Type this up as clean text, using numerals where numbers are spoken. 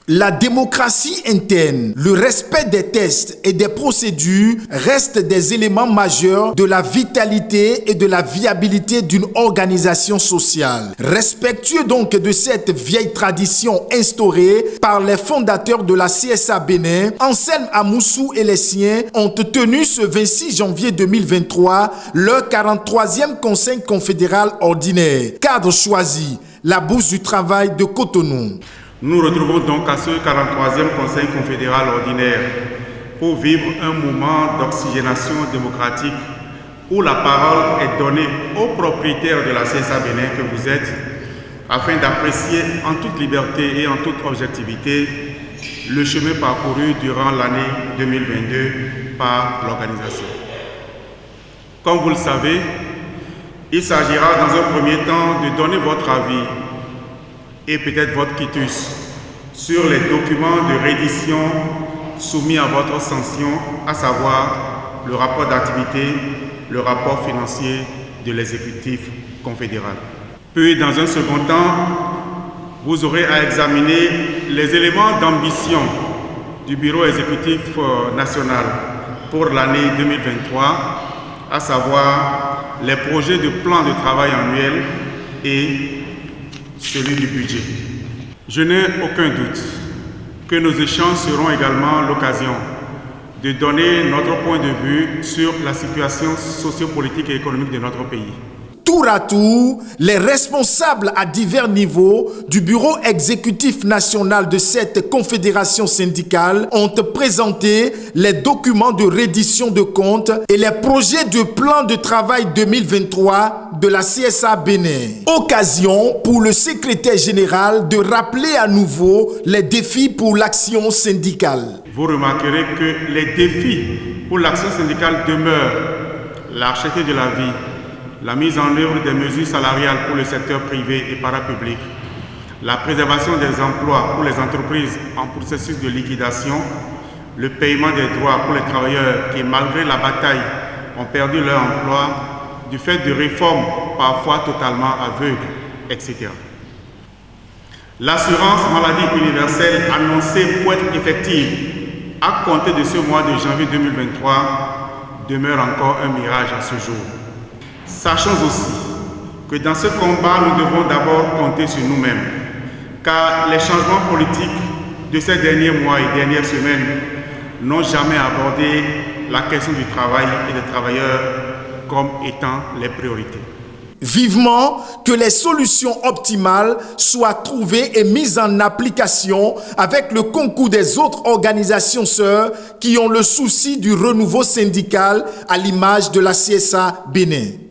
La démocratie interne, le respect des tests et des procédures restent des éléments majeurs de la vitalité et de la viabilité d'une organisation sociale. Respectueux donc de cette vieille tradition instaurée par les fondateurs de la CSA Bénin, Anselme Amoussou et les siens ont tenu ce 26 janvier 2023 leur 43e Conseil confédéral ordinaire. Cadre choisi, la Bourse du travail de Cotonou. Nous retrouvons donc à ce 43e Conseil confédéral ordinaire pour vivre un moment d'oxygénation démocratique où la parole est donnée aux propriétaires de la CSA Bénin que vous êtes afin d'apprécier en toute liberté et en toute objectivité le chemin parcouru durant l'année 2022 par l'organisation. Comme vous le savez, il s'agira dans un premier temps de donner votre avis et peut-être votre quitus sur les documents de reddition soumis à votre sanction, à savoir le rapport d'activité, le rapport financier de l'exécutif confédéral. Puis, dans un second temps, vous aurez à examiner les éléments d'ambition du Bureau exécutif national pour l'année 2023, à savoir les projets de plan de travail annuel et celui du budget. Je n'ai aucun doute que nos échanges seront également l'occasion de donner notre point de vue sur la situation sociopolitique et économique de notre pays. Tour à tour, les responsables à divers niveaux du Bureau exécutif national de cette confédération syndicale ont présenté les documents de reddition de comptes et les projets de plan de travail 2023 de la CSA Bénin. Occasion pour le secrétaire général de rappeler à nouveau les défis pour l'action syndicale. Vous remarquerez que les défis pour l'action syndicale demeurent la cherté de la vie, la mise en œuvre des mesures salariales pour le secteur privé et parapublic, la préservation des emplois pour les entreprises en processus de liquidation, le paiement des droits pour les travailleurs qui, malgré la bataille, ont perdu leur emploi du fait de réformes parfois totalement aveugles, etc. L'assurance maladie universelle annoncée pour être effective à compter de ce mois de janvier 2023 demeure encore un mirage à ce jour. Sachons aussi que dans ce combat, nous devons d'abord compter sur nous-mêmes, car les changements politiques de ces derniers mois et dernières semaines n'ont jamais abordé la question du travail et des travailleurs comme étant les priorités. Vivement que les solutions optimales soient trouvées et mises en application avec le concours des autres organisations sœurs qui ont le souci du renouveau syndical à l'image de la CSA Bénin.